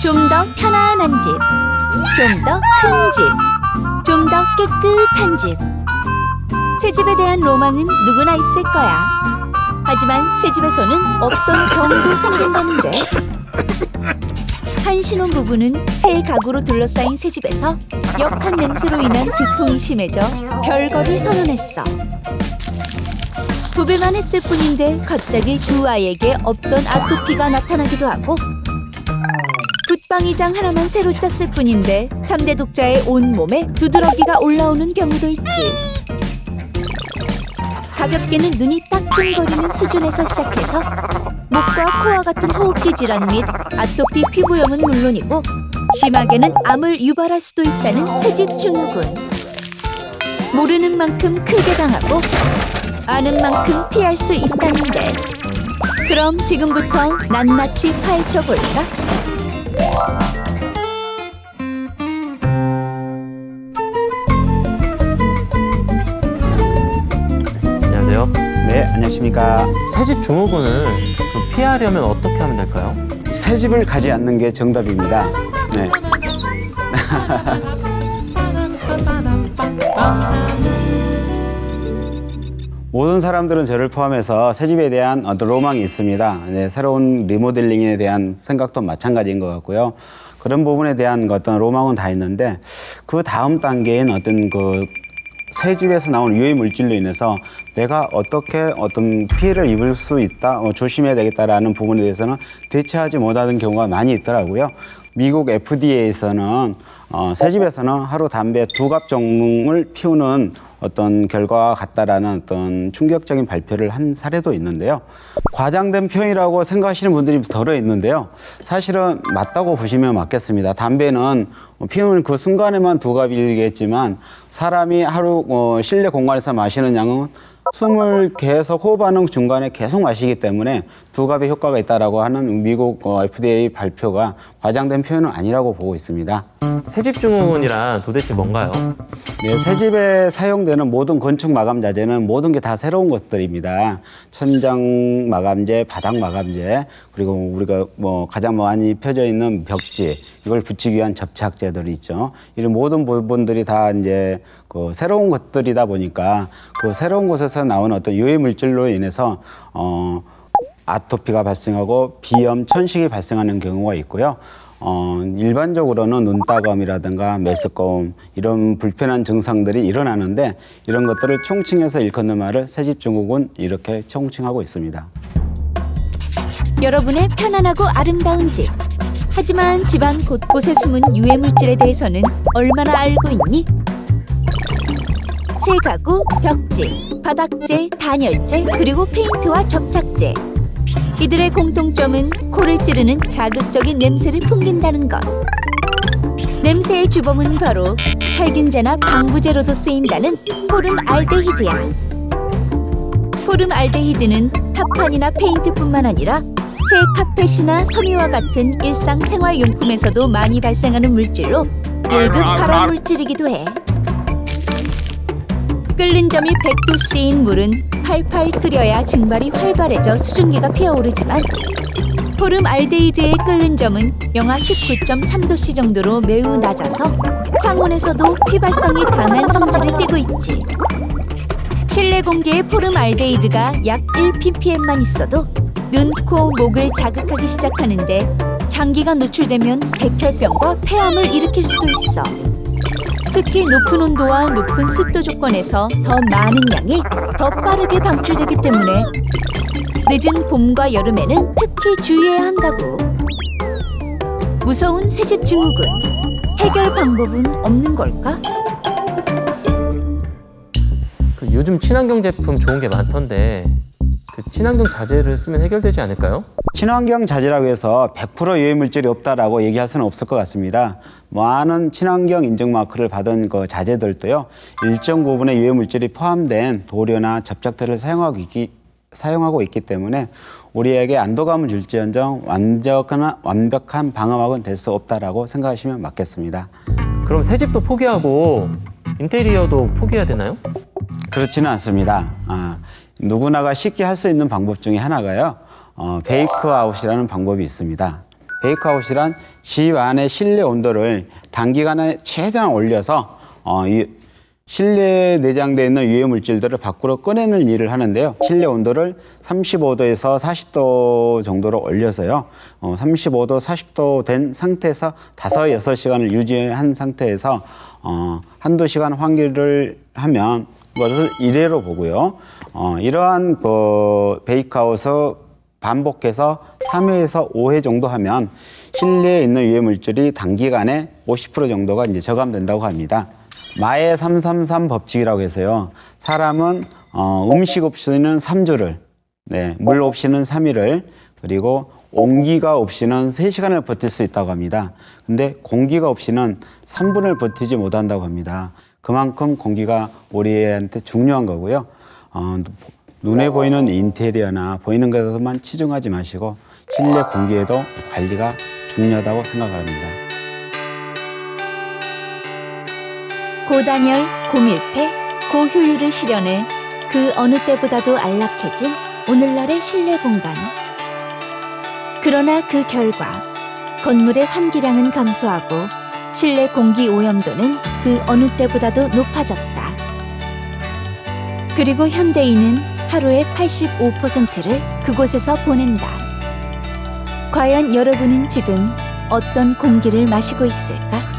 좀 더 편안한 집, 좀 더 큰 집, 좀 더 깨끗한 집. 새집에 대한 로망은 누구나 있을 거야. 하지만 새집에서는 없던 병도 생긴다는데. 한 신혼부부는 새 가구로 둘러싸인 새집에서 역한 냄새로 인한 두통이 심해져 별거를 선언했어. 도배만 했을 뿐인데 갑자기 두 아이에게 없던 아토피가 나타나기도 하고, 붙방이장 하나만 새로 짰을 뿐인데 3대 독자의 온몸에 두드러기가 올라오는 경우도 있지. 가볍게는 눈이 따끔거리는 수준에서 시작해서 목과 코와 같은 호흡기 질환 및 아토피 피부염은 물론이고 심하게는 암을 유발할 수도 있다는 새집 증후군. 모르는 만큼 크게 당하고 아는 만큼 피할 수 있다는데. 그럼 지금부터 낱낱이 파헤쳐볼까? 안녕하세요. 네, 안녕하십니까. 새집 증후군을 피하려면 어떻게 하면 될까요? 새집을 가지 않는 게 정답입니다. 네. 모든 사람들은 저를 포함해서 새집에 대한 어떤 로망이 있습니다. 네, 새로운 리모델링에 대한 생각도 마찬가지인 것 같고요. 그런 부분에 대한 어떤 로망은 다 있는데, 그 다음 단계인 어떤 새집에서 나오는 유해 물질로 인해서 내가 어떻게 어떤 피해를 입을 수 있다, 조심해야 되겠다라는 부분에 대해서는 대처하지 못하는 경우가 많이 있더라고요. 미국 FDA에서는 새집에서는 하루 담배 2갑 정도를 피우는 어떤 결과가 같다라는 어떤 충격적인 발표를 한 사례도 있는데요. 과장된 표현이라고 생각하시는 분들이 덜어 있는데요. 사실은 맞다고 보시면 맞겠습니다. 담배는 피우는 그 순간에만 2갑이겠지만 사람이 하루 실내 공간에서 마시는 양은 숨을 계속 호흡하는 중간에 계속 마시기 때문에 2갑의 효과가 있다라고 하는 미국 FDA 발표가 과장된 표현은 아니라고 보고 있습니다. 새집 증후군이란 도대체 뭔가요? 네, 새집에 사용되는 모든 건축 마감 자재는 모든 게 다 새로운 것들입니다. 천장 마감재, 바닥 마감재, 그리고 우리가 가장 많이 펴져 있는 벽지, 이걸 붙이기 위한 접착제들이 있죠. 이런 모든 부분들이 다 이제 새로운 것들이다 보니까 그 새로운 곳에서 나오는 어떤 유해 물질로 인해서 아토피가 발생하고 비염, 천식이 발생하는 경우가 있고요. 일반적으로는 눈따검이라든가 메스꺼움, 이런 불편한 증상들이 일어나는데, 이런 것들을 총칭해서 일컫는 말을 새집 증후군, 이렇게 총칭하고 있습니다. 여러분의 편안하고 아름다운 집. 하지만 집안 곳곳에 숨은 유해 물질에 대해서는 얼마나 알고 있니? 새 가구, 벽지, 바닥재, 단열재, 그리고 페인트와 접착제. 이들의 공통점은 코를 찌르는 자극적인 냄새를 풍긴다는 것. 냄새의 주범은 바로 살균제나 방부제로도 쓰인다는 포름알데히드야. 포름알데히드는 합판이나 페인트뿐만 아니라 새 카펫이나 섬유와 같은 일상생활용품에서도 많이 발생하는 물질로 1급 발암물질이기도 해. 끓는 점이 100도씨인 물은 팔팔 끓여야 증발이 활발해져 수증기가 피어오르지만 포름알데히드의 끓는 점은 영하 19.3도씨 정도로 매우 낮아서 상온에서도 피발성이 강한 성질을 띠고 있지. 실내 공기에 포름알데히드가 약 1ppm만 있어도 눈, 코, 목을 자극하기 시작하는데 장기가 노출되면 백혈병과 폐암을 일으킬 수도 있어. 특히 높은 온도와 높은 습도 조건에서 더 많은 양이 더 빠르게 방출되기 때문에 늦은 봄과 여름에는 특히 주의해야 한다고. 무서운 새집 증후군. 해결 방법은 없는 걸까? 요즘 친환경 제품 좋은 게 많던데 친환경 자재를 쓰면 해결되지 않을까요? 친환경 자재라고 해서 100% 유해 물질이 없다라고 얘기할 수는 없을 것 같습니다. 많은 친환경 인증 마크를 받은 그 자재들도요, 일정 부분의 유해 물질이 포함된 도료나 접착제를 사용하고 있기 때문에 우리에게 안도감을 줄지언정 완벽한 방어막은 될 수 없다라고 생각하시면 맞겠습니다. 그럼 새집도 포기하고 인테리어도 포기해야 되나요? 그렇지는 않습니다. 누구나가 쉽게 할 수 있는 방법 중에 하나가요, 베이크 아웃이라는 방법이 있습니다. 베이크아웃이란 집 안의 실내 온도를 단기간에 최대한 올려서 이 실내에 내장되어 있는 유해 물질들을 밖으로 꺼내는 일을 하는데요. 실내 온도를 35도에서 40도 정도로 올려서요. 35도, 40도 된 상태에서 5-6시간을 유지한 상태에서 한두 시간 환기를 하면 그것을 1회로 보고요. 이러한 베이크아웃을 반복해서 3회에서 5회 정도 하면 실내에 있는 유해 물질이 단기간에 50% 정도가 이제 저감된다고 합니다. 마의 333 법칙이라고 해서요. 사람은 음식 없이는 3주를, 물 없이는 3일을, 그리고 온기가 없이는 3시간을 버틸 수 있다고 합니다. 근데 공기가 없이는 3분을 버티지 못한다고 합니다. 그만큼 공기가 우리한테 중요한 거고요. 눈에 보이는 인테리어나 보이는 것에서만 치중하지 마시고 실내 공기에도 관리가 중요하다고 생각합니다. 고단열, 고밀폐, 고효율을 실현해 그 어느 때보다도 안락해진 오늘날의 실내 공간. 그러나 그 결과 건물의 환기량은 감소하고 실내 공기 오염도는 그 어느 때보다도 높아졌다. 그리고 현대인은 하루에 85%를 그곳에서 보낸다. 과연 여러분은 지금 어떤 공기를 마시고 있을까?